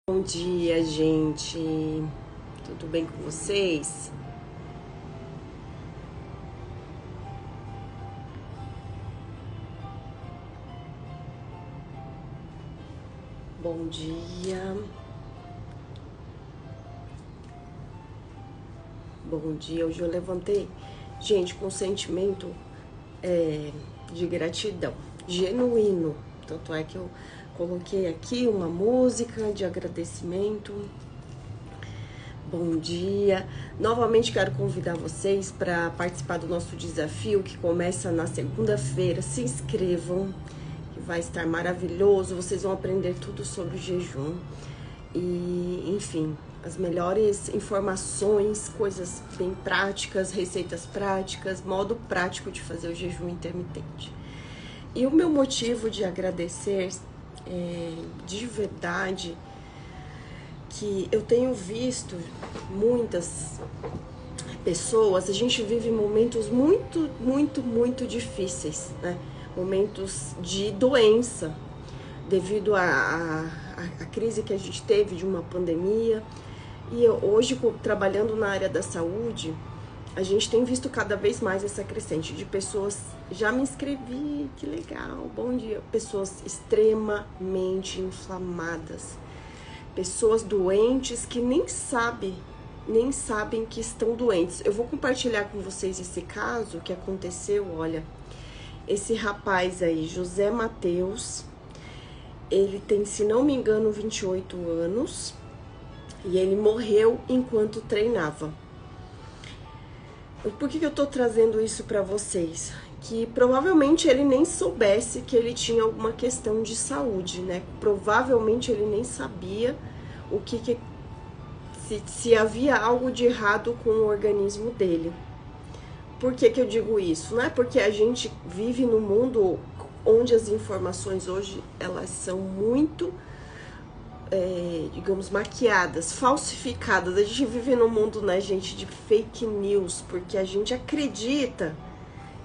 Bom dia, gente. Tudo bem com vocês? Bom dia. Bom dia. Hoje eu levantei, gente, com um sentimento de gratidão, genuíno. Tanto é que eu coloquei aqui uma música de agradecimento. Bom dia. Novamente quero convidar vocês para participar do nosso desafio que começa na segunda-feira. Se inscrevam, que vai estar maravilhoso. Vocês vão aprender tudo sobre o jejum e, enfim, as melhores informações, coisas bem práticas, receitas práticas, modo prático de fazer o jejum intermitente. E o meu motivo de agradecer de verdade, que eu tenho visto muitas pessoas, a gente vive momentos muito difíceis, né? Momentos de doença, devido à crise que a gente teve de uma pandemia. E hoje, trabalhando na área da saúde, a gente tem visto cada vez mais essa crescente de pessoas. Já me inscrevi, que legal, bom dia. Pessoas extremamente inflamadas, pessoas doentes que nem sabem que estão doentes. Eu vou compartilhar com vocês esse caso que aconteceu. Olha, esse rapaz aí, José Mateus, ele tem, se não me engano, 28 anos e ele morreu enquanto treinava. Por que eu tô trazendo isso para vocês? Que provavelmente ele nem soubesse que ele tinha alguma questão de saúde, né? Provavelmente ele nem sabia o se havia algo de errado com o organismo dele. Por que eu digo isso? Não é porque a gente vive num mundo onde as informações hoje elas são muito, digamos, maquiadas, falsificadas. A gente vive num mundo, né, gente, de fake news, porque a gente acredita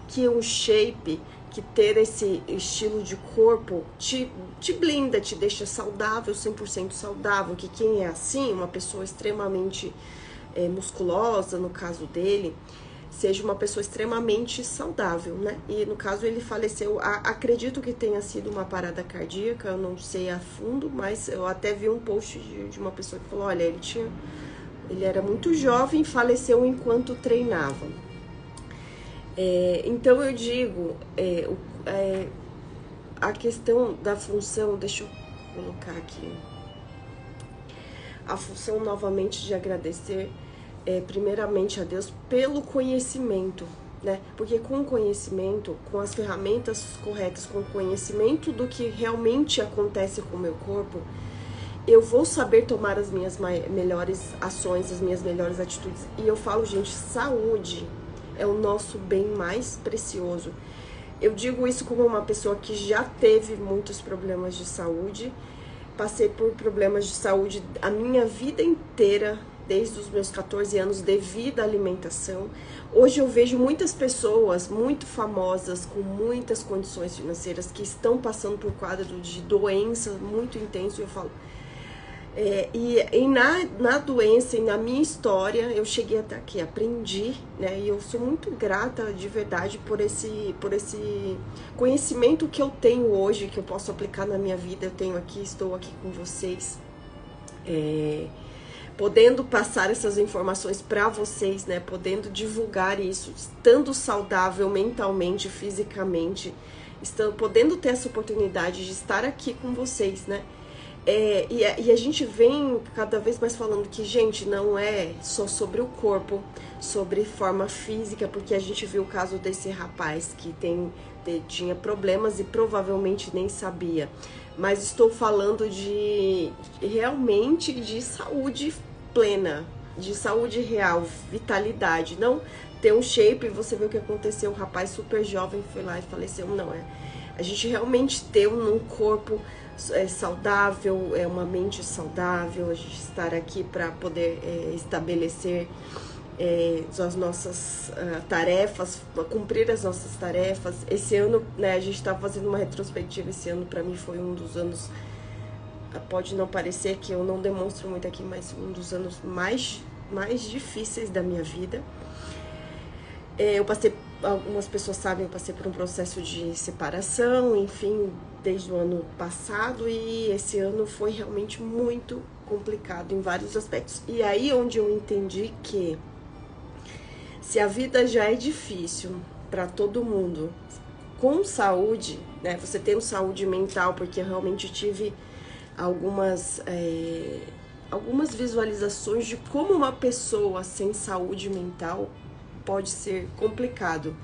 que um shape, que ter esse estilo de corpo te blinda, te deixa saudável, 100% saudável, que quem é assim, uma pessoa extremamente musculosa, no caso dele, seja uma pessoa extremamente saudável, né? E no caso ele faleceu, acredito que tenha sido uma parada cardíaca, eu não sei a fundo, mas eu até vi um post de uma pessoa que falou, olha, ele era muito jovem, faleceu enquanto treinava. Então eu digo, a questão da função, deixa eu colocar aqui, a função novamente de agradecer, primeiramente a Deus pelo conhecimento, né? Porque com o conhecimento, com as ferramentas corretas, com o conhecimento do que realmente acontece com o meu corpo, eu vou saber tomar as minhas melhores ações, as minhas melhores atitudes. E eu falo, gente, saúde é o nosso bem mais precioso. Eu digo isso como uma pessoa que já teve muitos problemas de saúde, passei por problemas de saúde a minha vida inteira, desde os meus 14 anos, devido à alimentação. Hoje eu vejo muitas pessoas muito famosas, com muitas condições financeiras, que estão passando por quadro de doença muito intenso, e eu falo... na doença e na minha história, eu cheguei até aqui, aprendi, né? E eu sou muito grata de verdade por esse conhecimento que eu tenho hoje, que eu posso aplicar na minha vida. Eu tenho aqui, estou aqui com vocês, podendo passar essas informações para vocês, né? Podendo divulgar isso, estando saudável mentalmente, fisicamente, podendo ter essa oportunidade de estar aqui com vocês, né? E a gente vem cada vez mais falando que, gente, não é só sobre o corpo, sobre forma física, porque a gente viu o caso desse rapaz que tinha problemas e provavelmente nem sabia. Mas estou falando realmente de saúde plena, de saúde real, vitalidade. Não ter um shape e você vê o que aconteceu, um rapaz super jovem foi lá e faleceu. Não, a gente realmente ter um corpo saudável, uma mente saudável, a gente estar aqui para poder estabelecer as nossas tarefas, cumprir as nossas tarefas. Esse ano, né, a gente está fazendo uma retrospectiva. Esse ano para mim foi um dos anos pode não parecer que eu não demonstro muito aqui, mas um dos anos mais difíceis da minha vida. Eu passei, algumas pessoas sabem, eu passei por um processo de separação, enfim, desde o ano passado, e esse ano foi realmente muito complicado em vários aspectos. E aí onde eu entendi que se a vida já é difícil para todo mundo, com saúde, né, você tendo saúde mental, porque eu realmente tive algumas visualizações de como uma pessoa sem saúde mental pode ser complicado.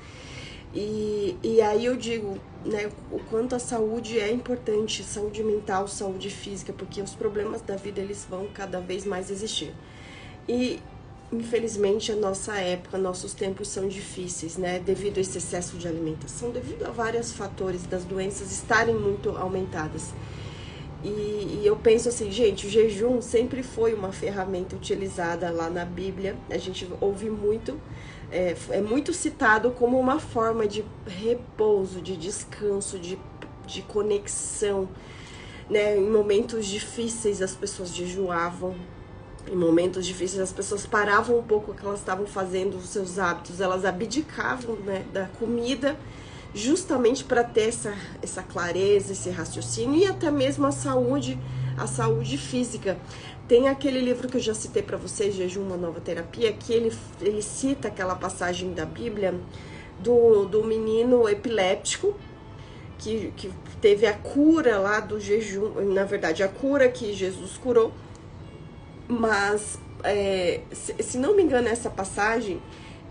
E aí eu digo, né, o quanto a saúde é importante, saúde mental, saúde física, porque os problemas da vida, eles vão cada vez mais existir. E infelizmente a nossa época, nossos tempos são difíceis, né, devido a esse excesso de alimentação, devido a vários fatores das doenças estarem muito aumentadas. E eu penso assim, gente, o jejum sempre foi uma ferramenta utilizada lá na Bíblia. A gente ouve muito, é muito citado como uma forma de repouso, de descanso, de conexão, né? Em momentos difíceis as pessoas jejuavam. Em momentos difíceis as pessoas paravam um pouco o que elas estavam fazendo, os seus hábitos, elas abdicavam, né, da comida, justamente para ter essa clareza, esse raciocínio e até mesmo a saúde física. Tem aquele livro que eu já citei para vocês, Jejum, uma Nova Terapia, que ele cita aquela passagem da Bíblia do menino epiléptico, que teve a cura lá do jejum, na verdade a cura que Jesus curou, mas se não me engano essa passagem,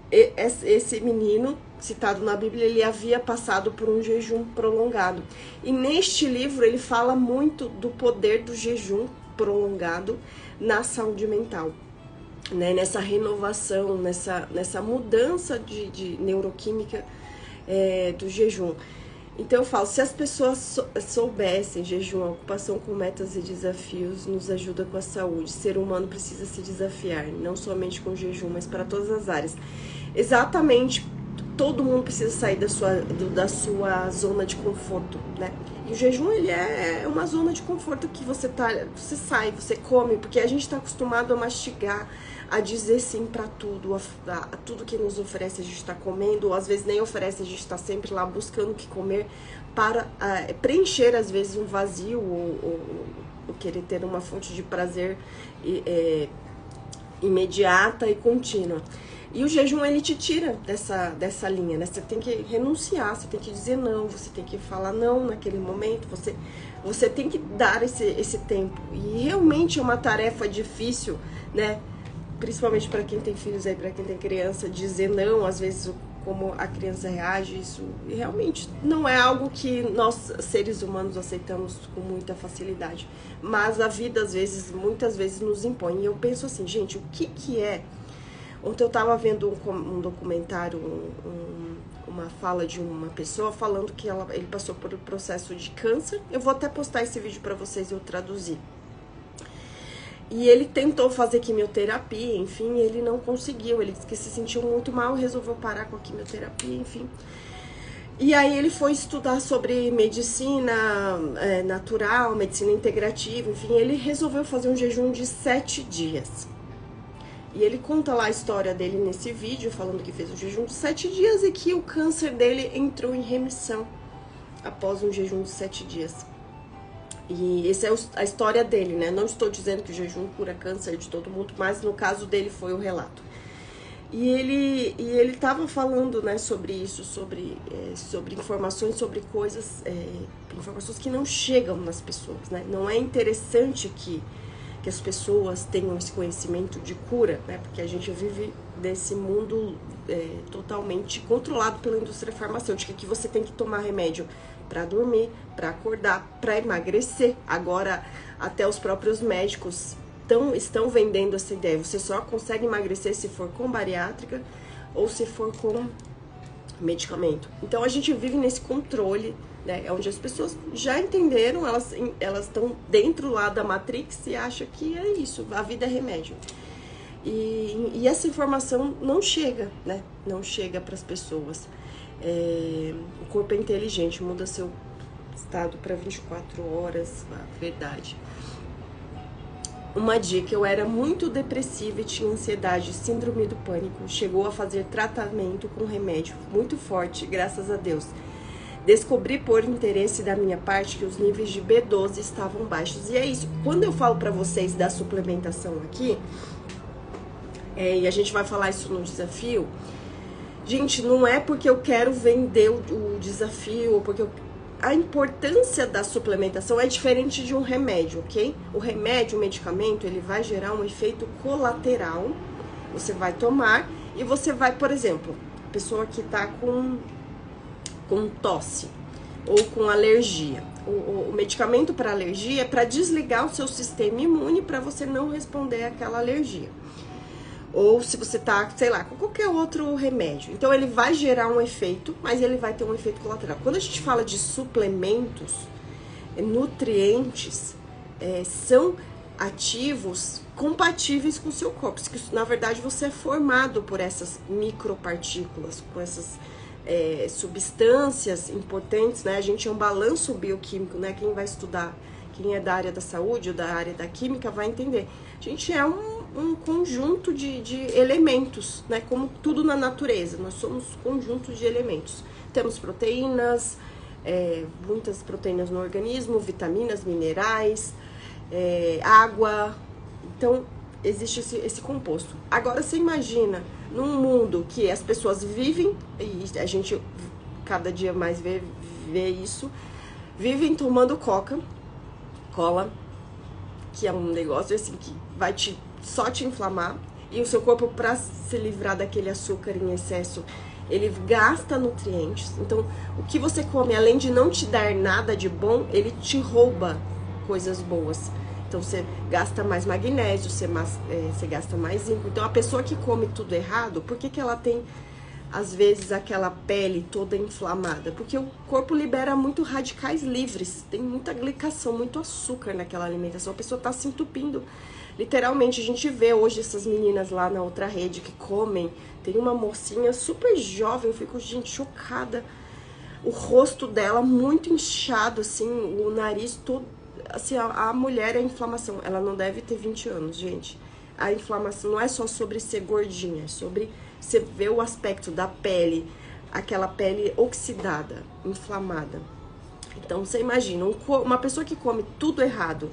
esse menino citado na Bíblia, ele havia passado por um jejum prolongado. E neste livro ele fala muito do poder do jejum prolongado na saúde mental, né? Nessa renovação, nessa mudança de neuroquímica do jejum. Então eu falo, se as pessoas soubessem, jejum, a ocupação com metas e desafios nos ajuda com a saúde. O ser humano precisa se desafiar, não somente com jejum, mas para todas as áreas. Exatamente, todo mundo precisa sair da sua zona de conforto, né? E o jejum, ele é uma zona de conforto que você sai, você come, porque a gente está acostumado a mastigar, a dizer sim para tudo, a tudo que nos oferece a gente está comendo, ou às vezes nem oferece, a gente está sempre lá buscando o que comer para preencher às vezes um vazio ou querer ter uma fonte de prazer imediata e contínua. E o jejum, ele te tira dessa linha, né? Você tem que renunciar, você tem que dizer não, você tem que falar não naquele momento, você tem que dar esse tempo. E realmente é uma tarefa difícil, né? Principalmente para quem tem filhos aí, para quem tem criança, dizer não, às vezes como a criança reage, isso realmente não é algo que nós, seres humanos, aceitamos com muita facilidade. Mas a vida, às vezes, muitas vezes nos impõe. E eu penso assim, gente, o que é... Ontem eu estava vendo um documentário, uma fala de uma pessoa falando que ele passou por um processo de câncer. Eu vou até postar esse vídeo para vocês, eu traduzir. E ele tentou fazer quimioterapia, enfim, ele não conseguiu. Ele disse que se sentiu muito mal, resolveu parar com a quimioterapia, enfim. E aí ele foi estudar sobre medicina natural, medicina integrativa, enfim. Ele resolveu fazer um jejum de 7 dias. E ele conta lá a história dele nesse vídeo, falando que fez um jejum de 7 dias e que o câncer dele entrou em remissão após um jejum de 7 dias. E essa é a história dele, né? Não estou dizendo que o jejum cura câncer de todo mundo, mas no caso dele foi o relato. E ele estava falando, né, sobre isso, sobre informações, sobre coisas, informações que não chegam nas pessoas, né? Não é interessante que as pessoas tenham esse conhecimento de cura, né? Porque a gente vive nesse mundo totalmente controlado pela indústria farmacêutica, que você tem que tomar remédio para dormir, para acordar, para emagrecer. Agora, até os próprios médicos estão vendendo essa ideia. Você só consegue emagrecer se for com bariátrica ou se for com medicamento. Então, a gente vive nesse controle, né, onde as pessoas já entenderam, elas estão dentro lá da Matrix e acham que é isso, a vida é remédio. E essa informação não chega, né? Não chega para as pessoas. O corpo é inteligente, muda estado para 24 horas, a verdade. Uma dica, eu era muito depressiva e tinha ansiedade, síndrome do pânico. Chegou a fazer tratamento com remédio muito forte, graças a Deus. Descobri por interesse da minha parte que os níveis de B12 estavam baixos. E é isso, quando eu falo para vocês da suplementação aqui, e a gente vai falar isso no desafio, gente, não é porque eu quero vender o desafio, ou porque a importância da suplementação é diferente de um remédio, ok? O remédio, o medicamento, ele vai gerar um efeito colateral. Você vai tomar e você vai, por exemplo, pessoa que tá com tosse ou com alergia. O medicamento para alergia é para desligar o seu sistema imune para você não responder àquela alergia. Ou se você tá, sei lá, com qualquer outro remédio. Então, ele vai gerar um efeito, mas ele vai ter um efeito colateral. Quando a gente fala de suplementos, nutrientes, são ativos compatíveis com o seu corpo. Na verdade, você é formado por essas micropartículas, por essas substâncias importantes, né? A gente é um balanço bioquímico, né? Quem vai estudar, quem é da área da saúde ou da área da química vai entender. A gente é um conjunto de elementos, né? Como tudo na natureza, nós somos conjunto de elementos. Temos proteínas, muitas proteínas no organismo, vitaminas, minerais, água. Então, existe esse composto. Agora, você imagina, num mundo que as pessoas vivem, e a gente cada dia mais vê isso, vivem tomando cola, que é um negócio assim que vai só te inflamar, e o seu corpo, para se livrar daquele açúcar em excesso, ele gasta nutrientes. Então, o que você come, além de não te dar nada de bom, ele te rouba coisas boas. Então, você gasta mais magnésio, você gasta mais zinco. Então, a pessoa que come tudo errado, por que ela tem, às vezes, aquela pele toda inflamada? Porque o corpo libera muito radicais livres, tem muita glicação, muito açúcar naquela alimentação. A pessoa tá se entupindo. Literalmente, a gente vê hoje essas meninas lá na outra rede que comem. Tem uma mocinha super jovem, eu fico, gente, chocada. O rosto dela muito inchado, assim, o nariz todo. Assim, a mulher, a inflamação, ela não deve ter 20 anos, gente. A inflamação não é só sobre ser gordinha, é sobre você ver o aspecto da pele, aquela pele oxidada, inflamada. Então, você imagina, uma pessoa que come tudo errado,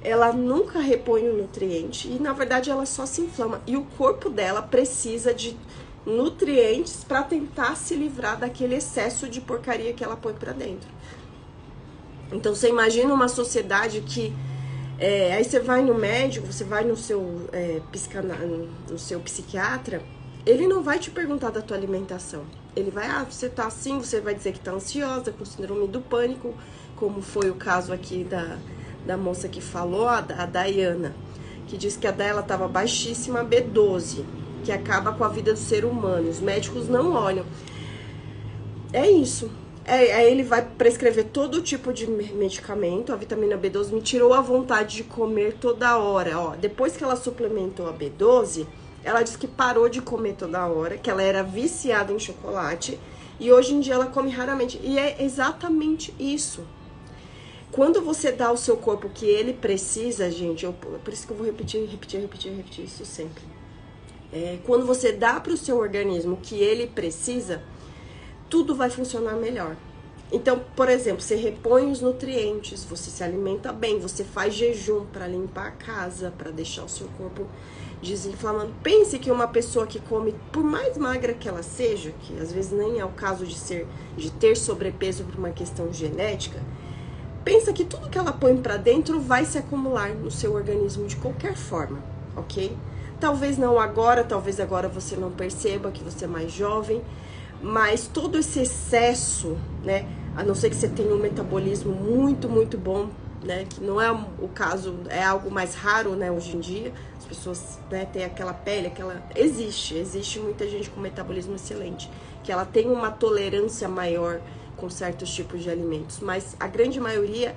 ela nunca repõe o nutriente e, na verdade, ela só se inflama. E o corpo dela precisa de nutrientes para tentar se livrar daquele excesso de porcaria que ela põe para dentro. Então, você imagina uma sociedade que... aí você vai no médico, você vai no seu, no seu psiquiatra, ele não vai te perguntar da tua alimentação. Ele vai, você tá assim, você vai dizer que tá ansiosa, com síndrome do pânico, como foi o caso aqui da moça que falou, a Dayana, que disse que a dela tava baixíssima B12, que acaba com a vida do ser humano. Os médicos não olham. É isso. Aí ele vai prescrever todo tipo de medicamento. A vitamina B12 me tirou a vontade de comer toda hora. Ó, depois que ela suplementou a B12, ela disse que parou de comer toda hora, que ela era viciada em chocolate. E hoje em dia ela come raramente. E é exatamente isso. Quando você dá ao seu corpo o que ele precisa, gente, por isso que eu vou repetir isso sempre. Quando você dá para o seu organismo o que ele precisa, tudo vai funcionar melhor. Então, por exemplo, você repõe os nutrientes, você se alimenta bem, você faz jejum para limpar a casa, para deixar o seu corpo desinflamando. Pense que uma pessoa que come, por mais magra que ela seja, que às vezes nem é o caso de ter sobrepeso por uma questão genética, pensa que tudo que ela põe para dentro vai se acumular no seu organismo de qualquer forma, ok? Talvez não agora, talvez agora você não perceba que você é mais jovem, mas todo esse excesso, né, a não ser que você tenha um metabolismo muito, muito bom, né, que não é o caso, é algo mais raro, né, hoje em dia, as pessoas, né, têm aquela pele, existe muita gente com metabolismo excelente, que ela tem uma tolerância maior com certos tipos de alimentos, mas a grande maioria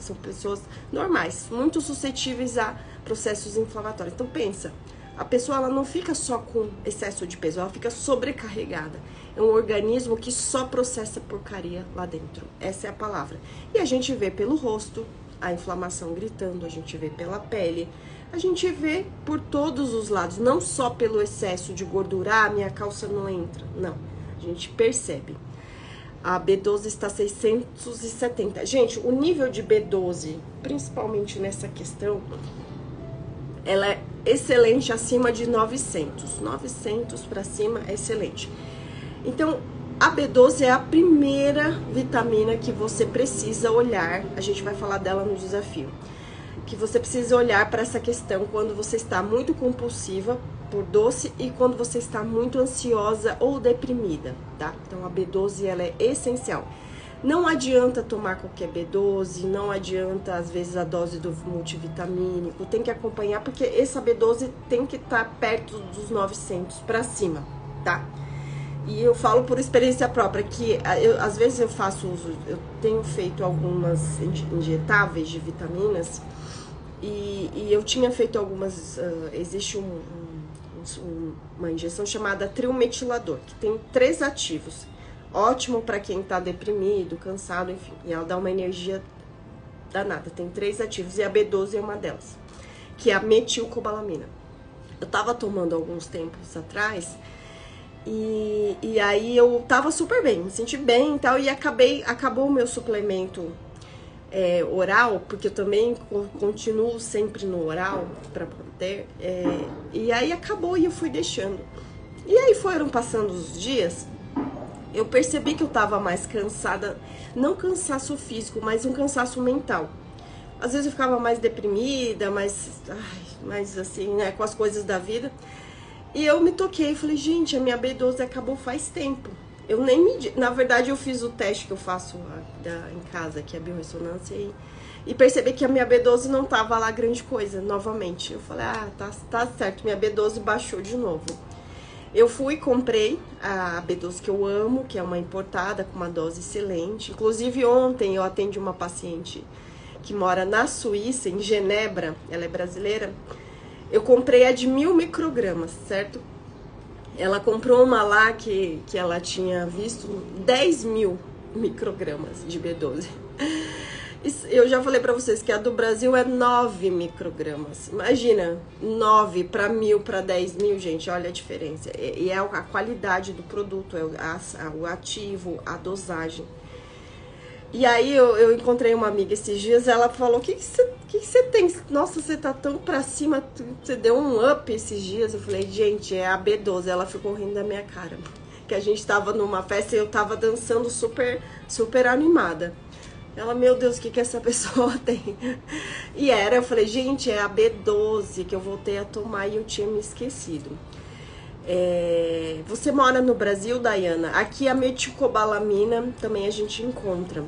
são pessoas normais, muito suscetíveis a processos inflamatórios. Então pensa, A pessoa ela não fica só com excesso de peso, ela fica sobrecarregada. É um organismo que só processa porcaria lá dentro. Essa é a palavra. E a gente vê pelo rosto a inflamação gritando, a gente vê pela pele, a gente vê por todos os lados, não só pelo excesso de gordura, ah, minha calça não entra. Não, a gente percebe. A B12 está 670. Gente, o nível de B12, principalmente nessa questão, ela é excelente acima de 900. 900 para cima é excelente. Então, a B12 é a primeira vitamina que você precisa olhar. A gente vai falar dela no desafio. Que você precisa olhar para essa questão quando você está muito compulsiva por doce e quando você está muito ansiosa ou deprimida, tá? Então, a B12 ela é essencial. Não adianta tomar qualquer B12, não adianta, às vezes, a dose do multivitamínico, tem que acompanhar, porque essa B12 tem que estar perto dos 900 para cima, tá? E eu falo por experiência própria, que às vezes eu faço uso, eu tenho feito algumas injetáveis de vitaminas, e eu tinha feito algumas, existe uma injeção chamada trilmetilador, que tem 3 ativos. Ótimo para quem tá deprimido, cansado, enfim. E ela dá uma energia danada. Tem 3 ativos e a B12 é uma delas, que é a metilcobalamina. Eu tava tomando alguns tempos atrás e aí eu tava super bem, me senti bem e tal. E acabou o meu suplemento oral, porque eu também continuo sempre no oral para poder. E aí acabou e eu fui deixando. E aí foram passando os dias. Eu percebi que eu tava mais cansada, não cansaço físico, mas um cansaço mental. Às vezes eu ficava mais deprimida, mais assim, né, com as coisas da vida. E eu me toquei e falei, gente, a minha B12 acabou faz tempo. Eu nem medi. Na verdade, eu fiz o teste que eu faço em casa, que é a biorressonância, e percebi que a minha B12 não tava lá grande coisa, novamente. Eu falei, tá certo, minha B12 baixou de novo. Eu fui e comprei a B12 que eu amo, que é uma importada com uma dose excelente. Inclusive, ontem eu atendi uma paciente que mora na Suíça, em Genebra, ela é brasileira. Eu comprei a de 1000 microgramas, certo? Ela comprou uma lá que ela tinha visto 10.000 microgramas de B12. Eu já falei pra vocês que a do Brasil é 9 microgramas. Imagina, 9 para 1000 para 10.000, gente, olha a diferença. E é a qualidade do produto, é o ativo, a dosagem. E aí eu encontrei uma amiga esses dias, ela falou, o que você tem? Nossa, você tá tão pra cima, você deu um up esses dias. Eu falei, gente, é a B12. Ela ficou rindo da minha cara. Que a gente tava numa festa e eu tava dançando super animada. Ela, meu Deus, o que essa pessoa tem? E eu falei, gente, é a B12 que eu voltei a tomar e eu tinha me esquecido. Você mora no Brasil, Dayana? Aqui a metilcobalamina também a gente encontra.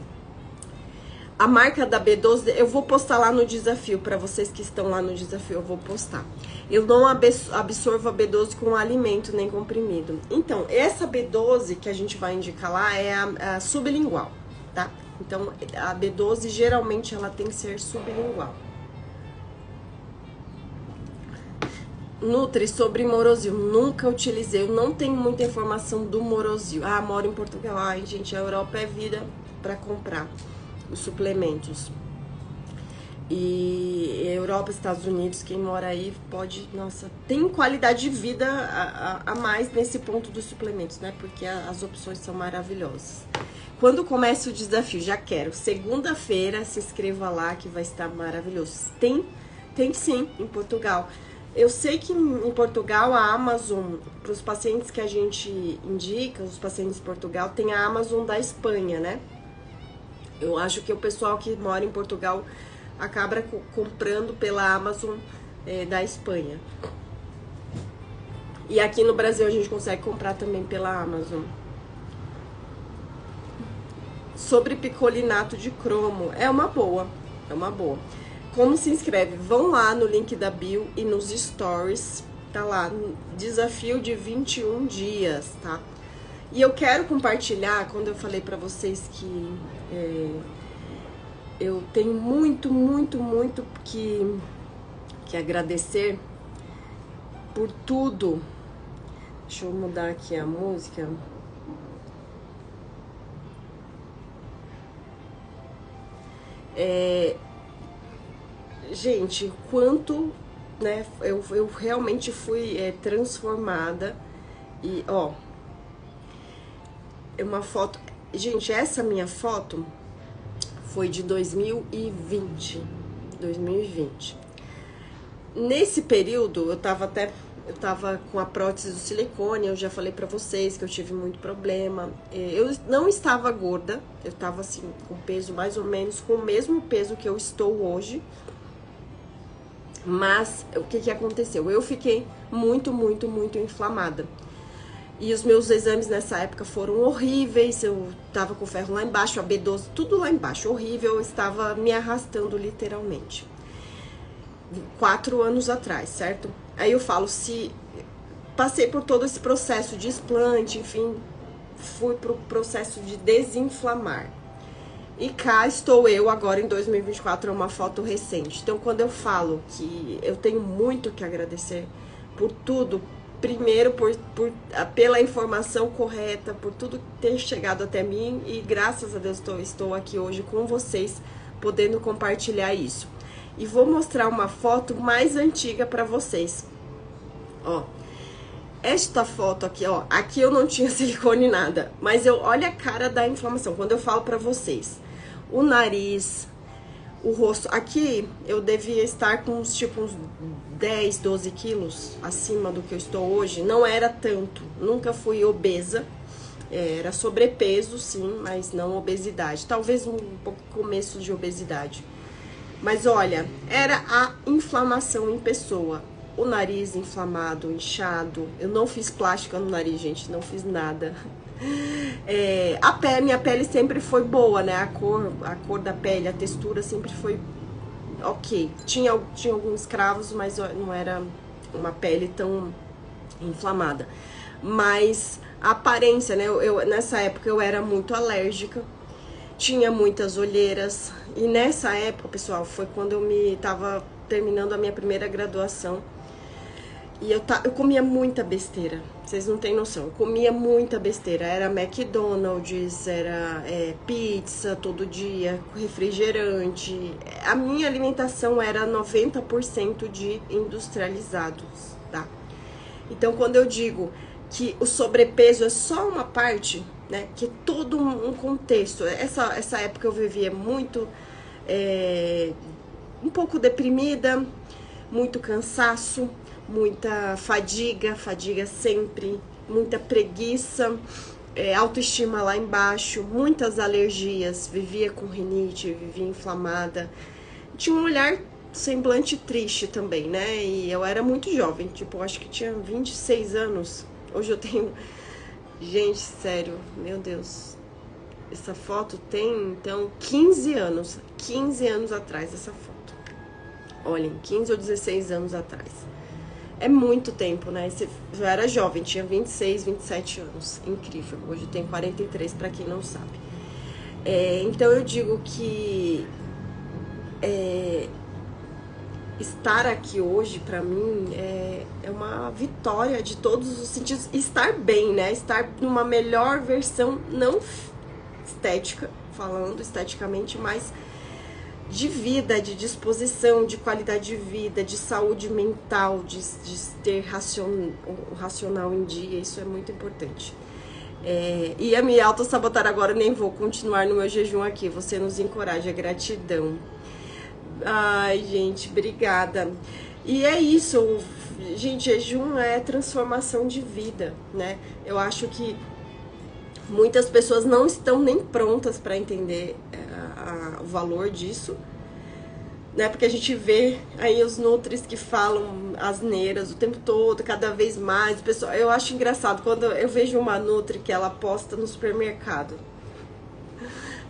A marca da B12, eu vou postar lá no desafio, para vocês que estão lá no desafio, eu vou postar. Eu não absorvo a B12 com alimento nem comprimido. Então, essa B12 que a gente vai indicar lá é a sublingual, tá? Então, a B12, geralmente, ela tem que ser sublingual. Nutri, sobre Morosil, nunca utilizei, eu não tenho muita informação do Morosil. Ah, moro em Portugal. Ai, gente, a Europa é vida para comprar os suplementos. E Europa, Estados Unidos, quem mora aí pode, nossa, tem qualidade de vida a mais nesse ponto dos suplementos, né? Porque as opções são maravilhosas. Quando começa o desafio, já quero. Segunda-feira, se inscreva lá que vai estar maravilhoso. Tem sim, em Portugal. Eu sei que em Portugal a Amazon, para os pacientes que a gente indica, os pacientes de Portugal, tem a Amazon da Espanha, né? Eu acho que o pessoal que mora em Portugal acaba comprando pela Amazon da Espanha. E aqui no Brasil a gente consegue comprar também pela Amazon. Sobre picolinato de cromo, é uma boa. Como se inscreve? Vão lá no link da bio e nos stories, tá lá, desafio de 21 dias, tá? E eu quero compartilhar, quando eu falei pra vocês que eu tenho muito que agradecer por tudo. Deixa eu mudar aqui a música. Gente, quanto, né, eu realmente fui transformada. E, ó, é uma foto... Gente, essa minha foto foi de 2020. Nesse período, eu tava com a prótese do silicone, eu já falei pra vocês que eu tive muito problema. Eu não estava gorda, eu tava assim, com peso mais ou menos, com o mesmo peso que eu estou hoje. Mas, o que aconteceu? Eu fiquei muito inflamada. E os meus exames nessa época foram horríveis, eu tava com ferro lá embaixo, a B12, tudo lá embaixo, horrível, eu estava me arrastando literalmente. 4 anos atrás, certo? Aí eu falo, se passei por todo esse processo de explante, enfim, fui pro processo de desinflamar. E cá estou eu agora em 2024, é uma foto recente. Então, quando eu falo que eu tenho muito que agradecer por tudo, primeiro pela informação correta, por tudo ter chegado até mim, e graças a Deus estou aqui hoje com vocês, podendo compartilhar isso. E vou mostrar uma foto mais antiga para vocês. Ó, esta foto aqui, ó, aqui eu não tinha silicone nada, mas olha a cara da inflamação. Quando eu falo para vocês, o nariz, o rosto, aqui eu devia estar com uns 10, 12 quilos acima do que eu estou hoje. Não era tanto, nunca fui obesa, era sobrepeso sim, mas não obesidade, talvez um pouco começo de obesidade. Mas olha, era a inflamação em pessoa, o nariz inflamado, inchado. Eu não fiz plástica no nariz, gente, não fiz nada. Minha pele sempre foi boa, né? A cor da pele, a textura sempre foi ok. Tinha alguns cravos, mas não era uma pele tão inflamada. Mas a aparência, né? Nessa época eu era muito alérgica, tinha muitas olheiras. E nessa época, pessoal, foi quando eu tava terminando a minha primeira graduação. E eu comia muita besteira, vocês não têm noção, eu comia muita besteira, era McDonald's, era pizza todo dia, refrigerante. A minha alimentação era 90% de industrializados, tá? Então, quando eu digo que o sobrepeso é só uma parte, né, que é todo um contexto. Essa época eu vivia muito, um pouco deprimida, muito cansaço, muita fadiga sempre, muita preguiça, autoestima lá embaixo, muitas alergias, vivia com rinite, vivia inflamada, tinha um olhar semblante triste também, né? E eu era muito jovem, tipo, acho que tinha 26 anos, hoje eu tenho, gente, sério, meu Deus, essa foto tem, então, 15 anos atrás essa foto, olhem, 15 ou 16 anos atrás. É muito tempo, né? Eu era jovem, tinha 26, 27 anos. Incrível. Hoje eu tenho 43, pra quem não sabe. Então eu digo que estar aqui hoje, pra mim, é uma vitória de todos os sentidos. Estar bem, né? Estar numa melhor versão, não estética, falando esteticamente, mas de vida, de disposição, de qualidade de vida, de saúde mental, de ter o racional em dia, isso é muito importante. Ia me auto-sabotar agora, nem vou continuar no meu jejum aqui, você nos encoraja, gratidão. Ai, gente, obrigada. E é isso, gente, jejum é transformação de vida, né? Eu acho que muitas pessoas não estão nem prontas para entender o valor disso, né? Porque a gente vê aí os nutris que falam asneiras o tempo todo, cada vez mais. Pessoal, eu acho engraçado quando eu vejo uma nutri que ela posta no supermercado.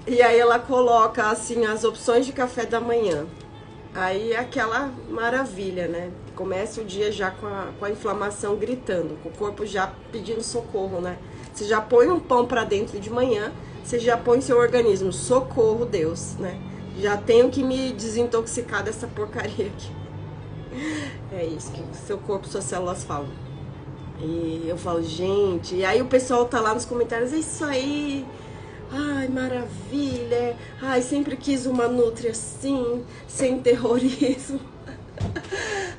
E aí ela coloca assim as opções de café da manhã. Aí é aquela maravilha, né? Começa o dia já com a inflamação gritando, com o corpo já pedindo socorro, né? Você já põe um pão pra dentro de manhã, você já põe seu organismo, socorro, Deus, né? Já tenho que me desintoxicar dessa porcaria aqui. É isso que seu corpo, suas células falam. E eu falo, gente, e aí o pessoal tá lá nos comentários, é isso aí, ai, maravilha, ai, sempre quis uma nutri assim, sem terrorismo.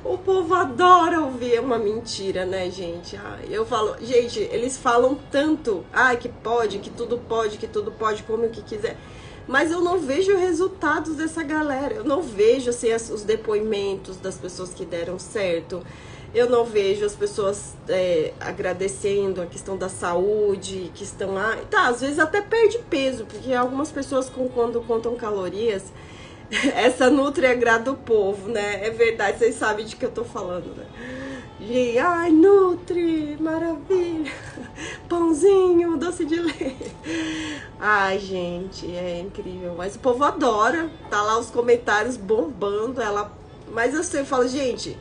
O povo adora ouvir uma mentira, né, gente? Ai, eu falo, gente, eles falam tanto, ai, que tudo pode, come o que quiser. Mas eu não vejo resultados dessa galera, eu não vejo assim, os depoimentos das pessoas que deram certo. Eu não vejo as pessoas agradecendo a questão da saúde, que estão lá. Tá, às vezes até perde peso, porque algumas pessoas quando contam calorias, essa nutri agrada o povo, né? É verdade, vocês sabem de que eu tô falando, né? Gente, ai, nutri, maravilha, pãozinho, doce de leite. Ai, gente, é incrível. Mas o povo adora, tá lá os comentários bombando, ela... Mas eu sempre falo, gente...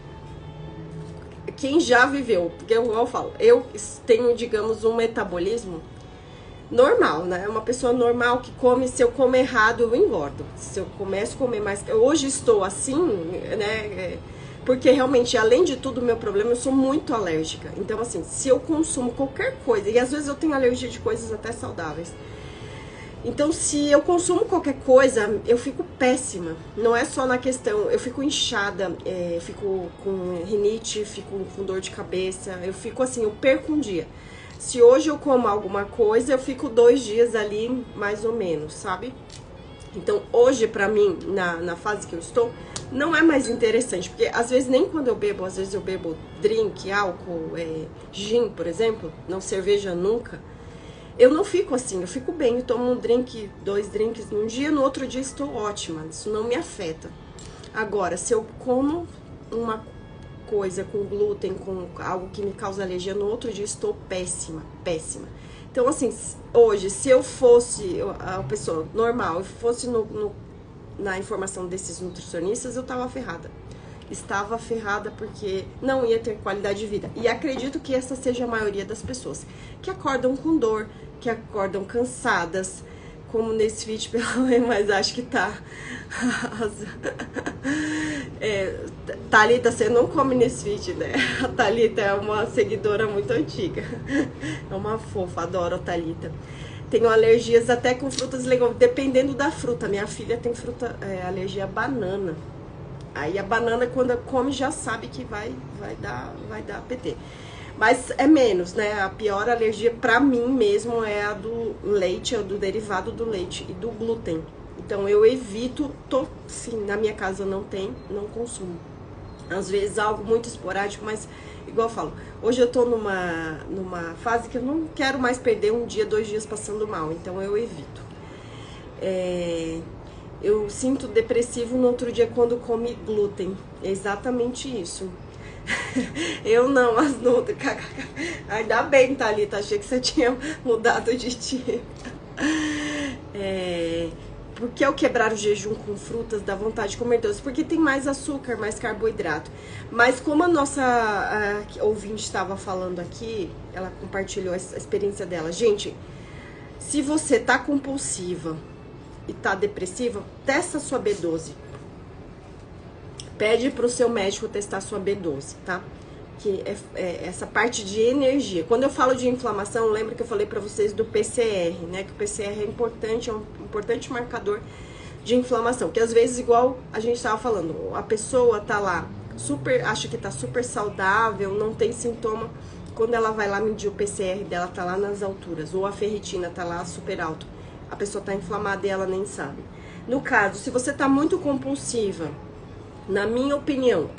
Quem já viveu, porque eu falo, eu tenho, digamos, um metabolismo normal, né? Uma pessoa normal que come, se eu comer errado, eu engordo. Se eu começo a comer mais... Hoje estou assim, né? Porque realmente, além de tudo, o meu problema, eu sou muito alérgica. Então, assim, se eu consumo qualquer coisa, e às vezes eu tenho alergia de coisas até saudáveis, então, se eu consumo qualquer coisa, eu fico péssima. Não é só na questão, eu fico inchada, fico com rinite, fico com dor de cabeça, eu fico assim, eu perco um dia. Se hoje eu como alguma coisa, eu fico 2 dias ali, mais ou menos, sabe? Então, hoje, pra mim, na fase que eu estou, não é mais interessante. Porque, às vezes, nem quando eu bebo, às vezes eu bebo drink, álcool, gin, por exemplo, não cerveja nunca. Eu não fico assim, eu fico bem, eu tomo um drink, 2 drinks num dia, no outro dia estou ótima, isso não me afeta. Agora, se eu como uma coisa com glúten, com algo que me causa alergia, no outro dia estou péssima, péssima. Então, assim, hoje, se eu fosse a pessoa normal, eu fosse na informação desses nutricionistas, eu tava ferrada. Estava ferrada porque não ia ter qualidade de vida. E acredito que essa seja a maioria das pessoas que acordam com dor, que acordam cansadas, como nesse vídeo, pelo menos, mas acho que tá. Thalita, você não come nesse vídeo, né? A Thalita é uma seguidora muito antiga. É uma fofa, adoro a Thalita. Tenho alergias até com frutas e legumes, dependendo da fruta. Minha filha tem alergia a banana. Aí a banana, quando come, já sabe que vai dar PT. Mas é menos, né? A pior alergia pra mim mesmo é a do leite, é do derivado do leite e do glúten. Então eu evito, sim, na minha casa não consumo. Às vezes algo muito esporádico, mas igual eu falo, hoje eu tô numa fase que eu não quero mais perder 1 dia, 2 dias passando mal, então eu evito. Eu sinto depressivo no outro dia quando come glúten. É exatamente isso. Eu não, as nutri. Ainda bem, Thalita, achei que você tinha mudado de time. Por que eu quebrar o jejum com frutas dá vontade de comer doce? Porque tem mais açúcar, mais carboidrato. Mas como a nossa ouvinte estava falando aqui, ela compartilhou a experiência dela. Gente, se você tá compulsiva e tá depressiva, testa sua B12. Pede pro seu médico testar sua B12, tá? Que é essa parte de energia. Quando eu falo de inflamação, lembra que eu falei pra vocês do PCR, né? Que o PCR é importante, é um importante marcador de inflamação. Que às vezes, igual a gente tava falando, a pessoa tá lá, acha que tá super saudável, não tem sintoma. Quando ela vai lá medir o PCR dela, tá lá nas alturas. Ou a ferritina tá lá super alto. A pessoa tá inflamada e ela nem sabe. No caso, se você tá muito compulsiva, na minha opinião,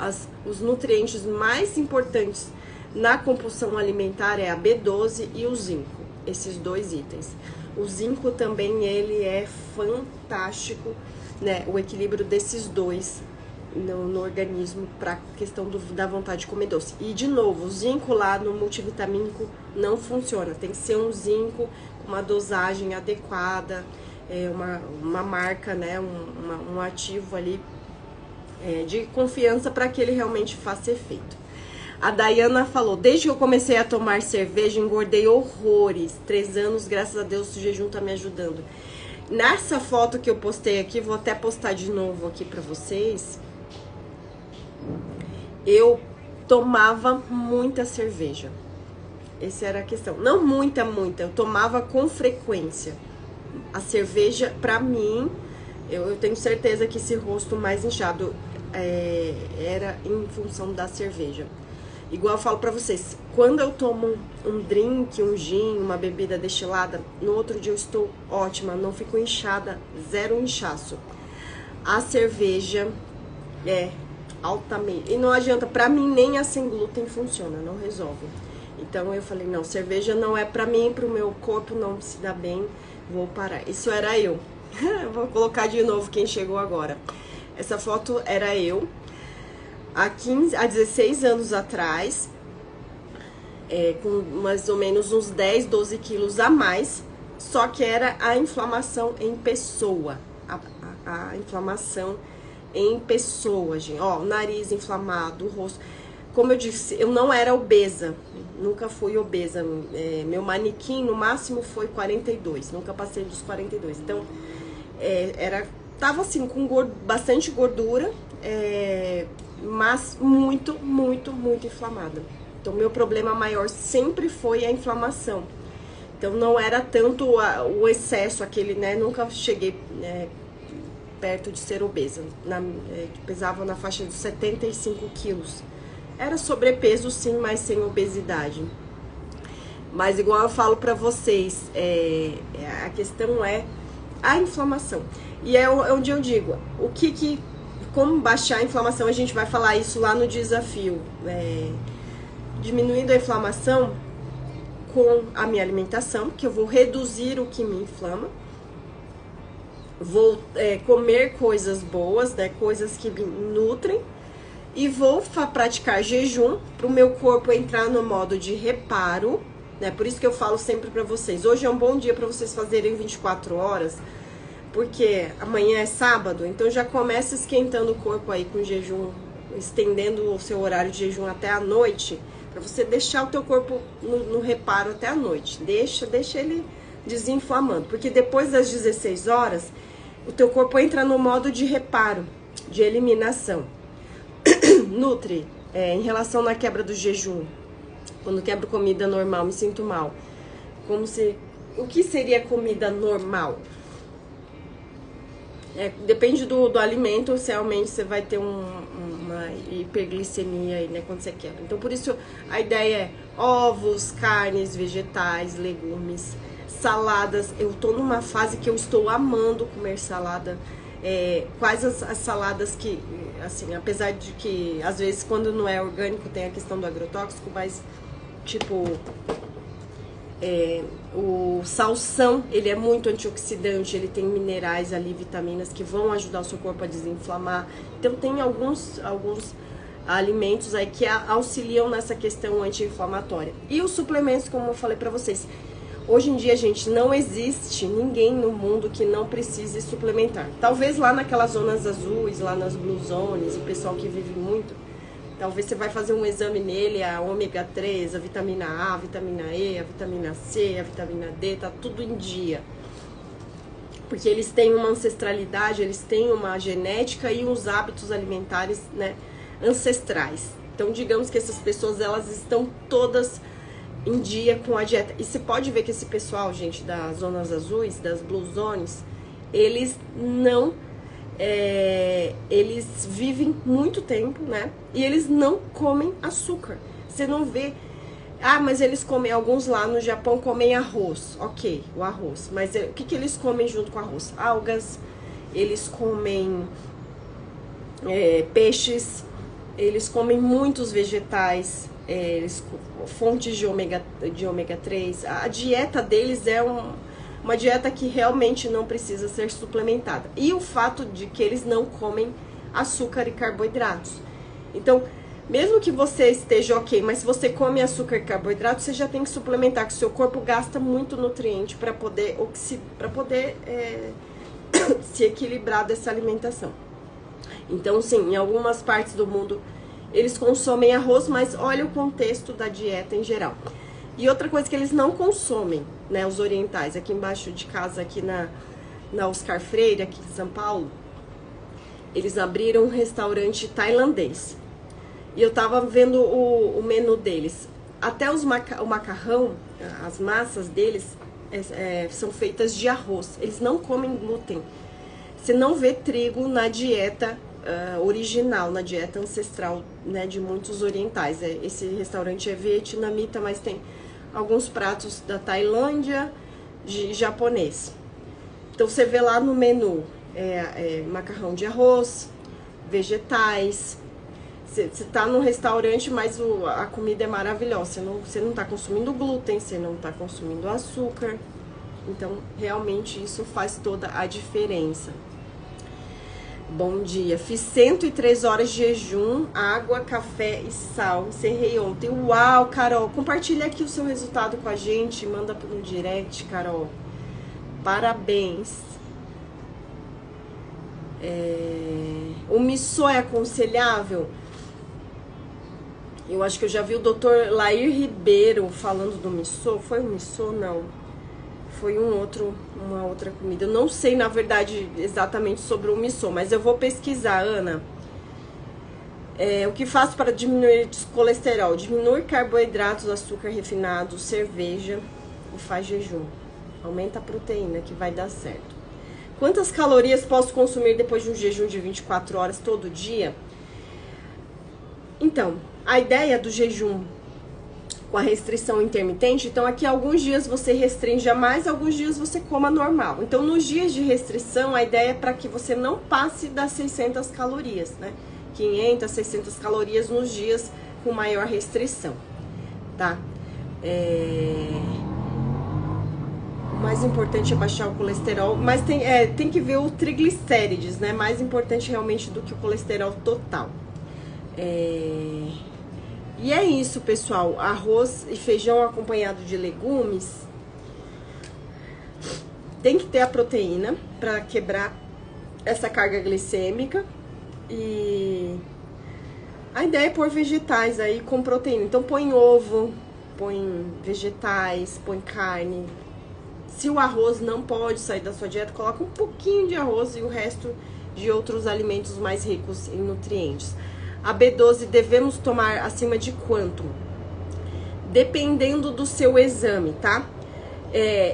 os nutrientes mais importantes na compulsão alimentar é a B12 e o zinco, esses 2 itens. O zinco também, ele é fantástico, né? O equilíbrio desses 2 no organismo para questão da vontade de comer doce. E, de novo, o zinco lá no multivitamínico não funciona. Tem que ser um zinco com uma dosagem adequada, uma marca, né? Um ativo ali de confiança para que ele realmente faça efeito. A Dayana falou, desde que eu comecei a tomar cerveja, engordei horrores. 3 anos, graças a Deus, o jejum tá me ajudando. Nessa foto que eu postei aqui, vou até postar de novo aqui para vocês. eu tomava muita cerveja. Essa era a questão. Não muita, eu tomava com frequência. A cerveja, pra mim, eu tenho certeza que esse rosto mais inchado era em função da cerveja. Igual eu falo pra vocês, quando eu tomo um drink, um gin, uma bebida destilada, no outro dia eu estou ótima, não fico inchada, zero inchaço. A cerveja é altamente, e não adianta, pra mim nem a sem glúten funciona, não resolve. Então eu falei, não, cerveja não é pra mim, pro meu corpo não se dá bem, vou parar. Isso era eu. Vou colocar de novo quem chegou agora. Essa foto era eu. Há 16 anos atrás, com mais ou menos uns 10, 12 quilos a mais, só que era a inflamação em pessoa, a inflamação em pessoa, gente, ó, o nariz inflamado, o rosto, como eu disse, eu não era obesa, nunca fui obesa, meu manequim no máximo foi 42, nunca passei dos 42, então, tava assim, com bastante gordura, mas muito inflamada. Então, meu problema maior sempre foi a inflamação. Então, não era tanto o excesso, aquele, né? Nunca cheguei perto de ser obesa. Pesava na faixa de 75 quilos. Era sobrepeso, sim, mas sem obesidade. Mas, igual eu falo pra vocês, a questão é a inflamação. E é onde eu digo, como baixar a inflamação, a gente vai falar isso lá no desafio. Diminuindo a inflamação com a minha alimentação, que eu vou reduzir o que me inflama. Vou comer coisas boas, né, coisas que me nutrem. E vou praticar jejum para o meu corpo entrar no modo de reparo. Né, por isso que eu falo sempre para vocês. Hoje é um bom dia para vocês fazerem 24 horas. Porque amanhã é sábado, então já começa esquentando o corpo aí com jejum, estendendo o seu horário de jejum até a noite, para você deixar o teu corpo no reparo até a noite. Deixa ele desinflamando, porque depois das 16 horas, o teu corpo entra no modo de reparo, de eliminação. Nutri, em relação na quebra do jejum, quando quebro comida normal, me sinto mal. O que seria comida normal? Depende do alimento, realmente você vai ter uma hiperglicemia aí, né, quando você quebra. Então, por isso, a ideia é ovos, carnes, vegetais, legumes, saladas. Eu tô numa fase que eu estou amando comer salada. Quais as saladas que, assim, apesar de que, às vezes, quando não é orgânico, tem a questão do agrotóxico, mas, tipo... o salsão, ele é muito antioxidante, ele tem minerais ali, vitaminas que vão ajudar o seu corpo a desinflamar. Então tem alguns alimentos aí que auxiliam nessa questão anti-inflamatória. E os suplementos, como eu falei pra vocês, hoje em dia, gente, não existe ninguém no mundo que não precise suplementar. Talvez lá naquelas zonas azuis, lá nas blue zones, o pessoal que vive muito, talvez você vai fazer um exame nele, a ômega 3, a vitamina A, a vitamina E, a vitamina C, a vitamina D, tá tudo em dia. Porque eles têm uma ancestralidade, eles têm uma genética e uns hábitos alimentares, né, ancestrais. Então, digamos que essas pessoas, elas estão todas em dia com a dieta. E você pode ver que esse pessoal, gente, das zonas azuis, das blue zones, eles não... eles vivem muito tempo, né? E eles não comem açúcar. Você não vê... Ah, mas eles comem, alguns lá no Japão comem arroz. Ok, o arroz. Mas o que eles comem junto com arroz? Algas, eles comem peixes, eles comem muitos vegetais, fontes de ômega 3. A dieta deles é uma dieta que realmente não precisa ser suplementada. E o fato de que eles não comem açúcar e carboidratos. Então, mesmo que você esteja ok, mas se você come açúcar e carboidrato, você já tem que suplementar, que o seu corpo gasta muito nutriente para poder se equilibrar dessa alimentação. Então, sim, em algumas partes do mundo eles consomem arroz, mas olha o contexto da dieta em geral. E outra coisa que eles não consomem, né, os orientais, aqui embaixo de casa, aqui na Oscar Freire, aqui em São Paulo, eles abriram um restaurante tailandês. E eu tava vendo o menu deles. Até o macarrão, as massas deles são feitas de arroz. Eles não comem glúten. Você não vê trigo na dieta original, na dieta ancestral, né, de muitos orientais. Esse restaurante é vietnamita, mas tem alguns pratos da Tailândia, de japonês. Então você vê lá no menu macarrão de arroz, vegetais. Você tá num restaurante, mas a comida é maravilhosa. Você não tá consumindo glúten, você não tá consumindo açúcar. Então, realmente, isso faz toda a diferença. Bom dia. Fiz 103 horas de jejum, água, café e sal. Encerrei ontem. Uau, Carol. Compartilha aqui o seu resultado com a gente. Manda no direct, Carol. Parabéns. O missô é aconselhável? Eu acho que eu já vi o Dr. Lair Ribeiro falando do missô. Foi o missô? Não. Foi uma outra comida. Eu não sei, na verdade, exatamente sobre o missô, mas eu vou pesquisar, Ana. O que faço para diminuir o colesterol? Diminui carboidratos, açúcar refinado, cerveja e faz jejum. Aumenta a proteína, que vai dar certo. Quantas calorias posso consumir depois de um jejum de 24 horas todo dia? Então, a ideia do jejum com a restrição intermitente, então aqui alguns dias você restringe a mais, alguns dias você coma normal. Então, nos dias de restrição, a ideia é para que você não passe das 600 calorias, né? 500, 600 calorias nos dias com maior restrição, tá? O mais importante é baixar o colesterol, mas tem que ver o triglicérides, né? Mais importante realmente do que o colesterol total. E é isso, pessoal. Arroz e feijão acompanhado de legumes. Tem que ter a proteína para quebrar essa carga glicêmica. E a ideia é pôr vegetais aí com proteína. Então põe ovo, põe vegetais, põe carne. Se o arroz não pode sair da sua dieta, coloca um pouquinho de arroz e o resto de outros alimentos mais ricos em nutrientes. A B12 devemos tomar acima de quanto? Dependendo do seu exame, tá?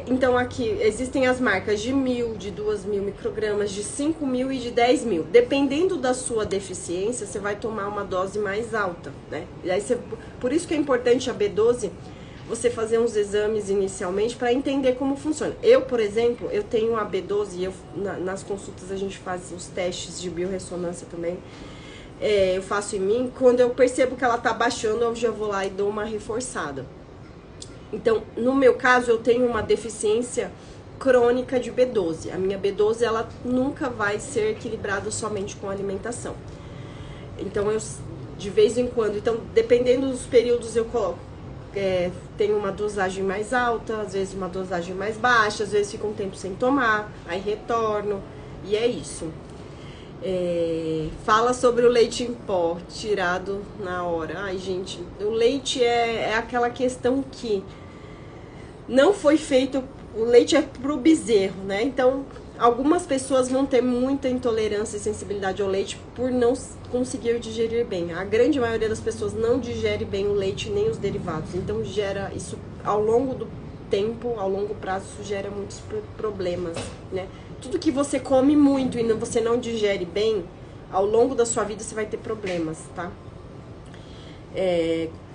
Então aqui existem as marcas de 1.000, de 2.000 microgramas, de 5.000 e de 10.000. Dependendo da sua deficiência, você vai tomar uma dose mais alta, né? E aí por isso que é importante a B12, você fazer uns exames inicialmente para entender como funciona. Eu, por exemplo, eu tenho a B12, nas consultas a gente faz os testes de biorressonância também. Eu faço em mim, quando eu percebo que ela tá baixando, eu já vou lá e dou uma reforçada. Então, no meu caso, eu tenho uma deficiência crônica de B12. A minha B12, ela nunca vai ser equilibrada somente com alimentação. Então, eu, de vez em quando, dependendo dos períodos, eu coloco. Tenho uma dosagem mais alta, às vezes uma dosagem mais baixa, às vezes fico um tempo sem tomar, aí retorno, e é isso. Fala sobre o leite em pó, tirado na hora. Ai, gente, o leite é aquela questão que não foi feito, o leite é pro bezerro, né? Então, algumas pessoas vão ter muita intolerância e sensibilidade ao leite por não conseguir digerir bem. A grande maioria das pessoas não digere bem o leite nem os derivados. Então, gera isso ao longo do tempo, ao longo prazo, isso gera muitos problemas, né? Tudo que você come muito e você não digere bem, ao longo da sua vida você vai ter problemas, tá?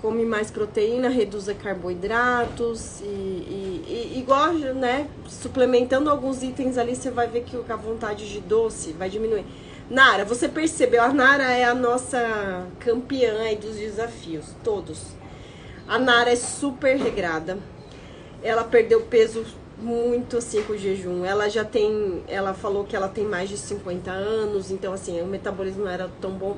Come mais proteína, reduza carboidratos e igual, né? Suplementando alguns itens ali, você vai ver que a vontade de doce vai diminuir. Nara, você percebeu? A Nara é a nossa campeã aí dos desafios, todos. A Nara é super regrada. Ela perdeu peso muito assim com o jejum. Ela falou que ela tem mais de 50 anos, então assim, o metabolismo não era tão bom,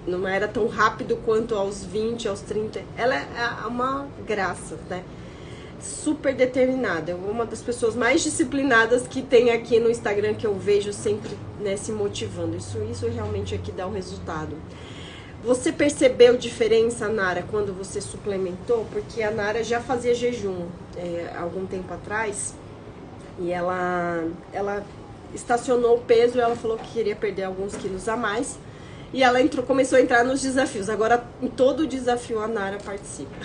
não era tão rápido quanto aos 20, aos 30. Ela é uma graça, né? Super determinada, é uma das pessoas mais disciplinadas que tem aqui no Instagram, que eu vejo sempre, né, se motivando. Isso realmente é que dá o resultado. Você percebeu diferença, Nara, quando você suplementou? Porque a Nara já fazia jejum algum tempo atrás e ela estacionou o peso e ela falou que queria perder alguns quilos a mais. E ela começou a entrar nos desafios. Agora, em todo desafio, a Nara participa.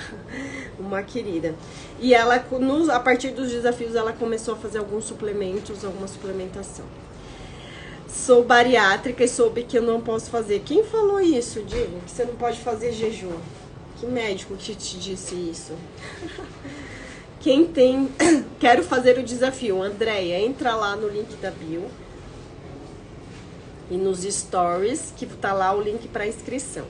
Uma querida. E ela, a partir dos desafios, ela começou a fazer alguns suplementos, alguma suplementação. Sou bariátrica e soube que eu não posso fazer. Quem falou isso, Diego? Que você não pode fazer jejum? Que médico que te disse isso? Quem tem... Quero fazer o desafio. Andréia, entra lá no link da bio. E nos stories, que tá lá o link para inscrição.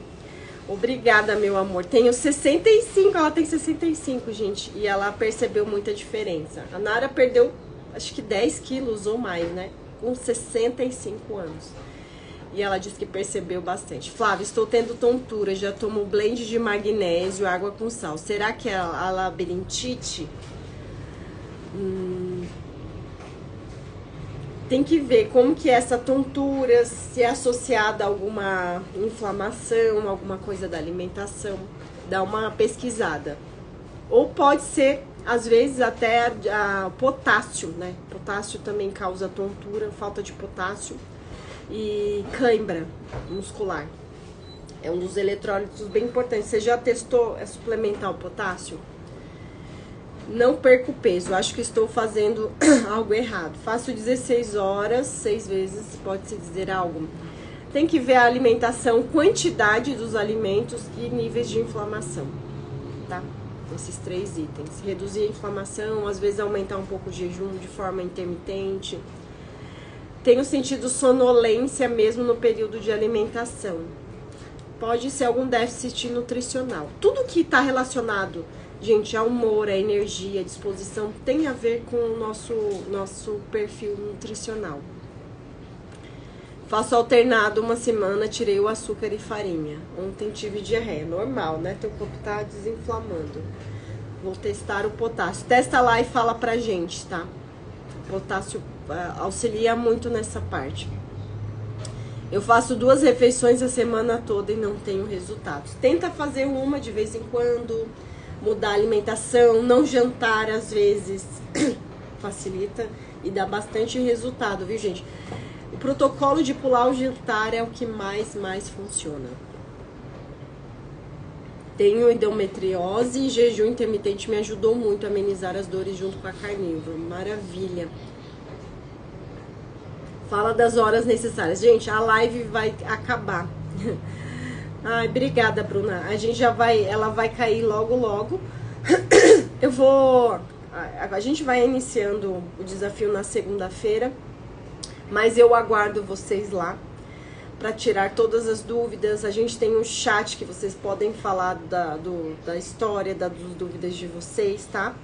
Obrigada, meu amor. Tenho 65, ela tem 65, gente. E ela percebeu muita diferença. A Nara perdeu, acho que 10 quilos ou mais, né? Com 65 anos. E ela disse que percebeu bastante. Flávia, estou tendo tontura, já tomo blend de magnésio, água com sal. Será que é a labirintite? Tem que ver como que é essa tontura, se é associada a alguma inflamação, alguma coisa da alimentação. Dá uma pesquisada. Ou pode ser, às vezes, até potássio, né? Potássio também causa tontura, falta de potássio. E cãibra muscular. É um dos eletrólitos bem importantes. Você já testou suplementar o potássio? Não perco peso, acho que estou fazendo algo errado. Faço 16 horas, 6 vezes, pode-se dizer algo. Tem que ver a alimentação, quantidade dos alimentos e níveis de inflamação, tá? Esses 3 itens. Reduzir a inflamação, às vezes aumentar um pouco o jejum de forma intermitente. Tenho sentido sonolência mesmo no período de alimentação. Pode ser algum déficit nutricional. Tudo que está relacionado... Gente, a humor, a energia, a disposição tem a ver com o nosso perfil nutricional. Faço alternado uma semana, tirei o açúcar e farinha. Ontem tive diarreia, normal, né? Teu corpo tá desinflamando. Vou testar o potássio. Testa lá e fala pra gente, tá? O potássio auxilia muito nessa parte. Eu faço 2 refeições a semana toda e não tenho resultados. Tenta fazer uma de vez em quando... Mudar a alimentação, não jantar às vezes facilita e dá bastante resultado, viu, gente? O protocolo de pular o jantar é o que mais funciona. Tenho endometriose e jejum intermitente me ajudou muito a amenizar as dores junto com a carnívora. Maravilha. Fala das horas necessárias. Gente, a live vai acabar. Ai, obrigada, Bruna. A gente já vai, ela vai cair logo. A gente vai iniciando o desafio na segunda-feira, mas eu aguardo vocês lá para tirar todas as dúvidas. A gente tem um chat que vocês podem falar da história, das dúvidas de vocês, tá?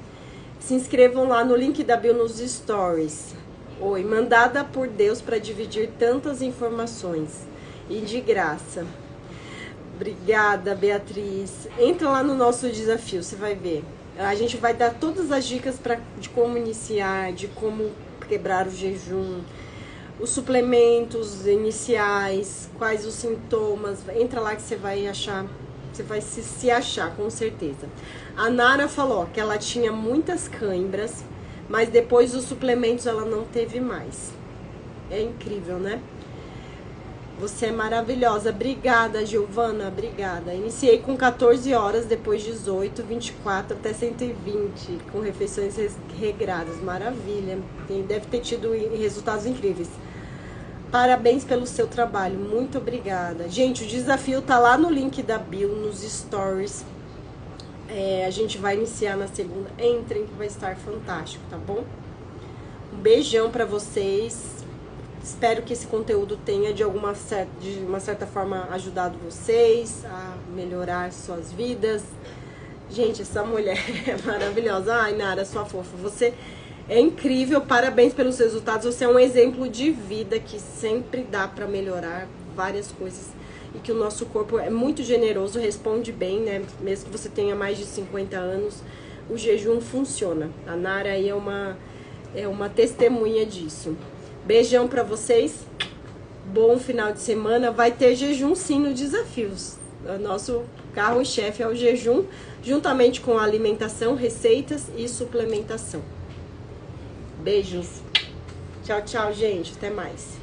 Se inscrevam lá no link da bio nos stories. Oi, mandada por Deus para dividir tantas informações e de graça. Obrigada, Beatriz. Entra lá no nosso desafio, você vai ver. A gente vai dar todas as dicas de como iniciar, de como quebrar o jejum, os suplementos iniciais, quais os sintomas. Entra lá que você vai achar, você vai se achar, com certeza. A Nara falou que ela tinha muitas cãibras, mas depois dos suplementos ela não teve mais. É incrível, né? Você é maravilhosa. Obrigada, Giovana. Obrigada. Iniciei com 14 horas, depois 18, 24 até 120, com refeições regradas. Maravilha. Deve ter tido resultados incríveis. Parabéns pelo seu trabalho. Muito obrigada. Gente, o desafio tá lá no link da bio, nos stories. A gente vai iniciar na segunda. Entrem que vai estar fantástico, tá bom? Um beijão pra vocês. Espero que esse conteúdo tenha de uma certa forma ajudado vocês a melhorar suas vidas. Gente, essa mulher é maravilhosa. Ai, Nara, sua fofa. Você é incrível. Parabéns pelos resultados. Você é um exemplo de vida que sempre dá para melhorar várias coisas. E que o nosso corpo é muito generoso, responde bem, né? Mesmo que você tenha mais de 50 anos, o jejum funciona. A Nara aí é uma testemunha disso. Beijão pra vocês, bom final de semana. Vai ter jejum sim no Desafios. O nosso carro-chefe é o jejum, juntamente com a alimentação, receitas e suplementação. Beijos. Tchau, tchau, gente. Até mais.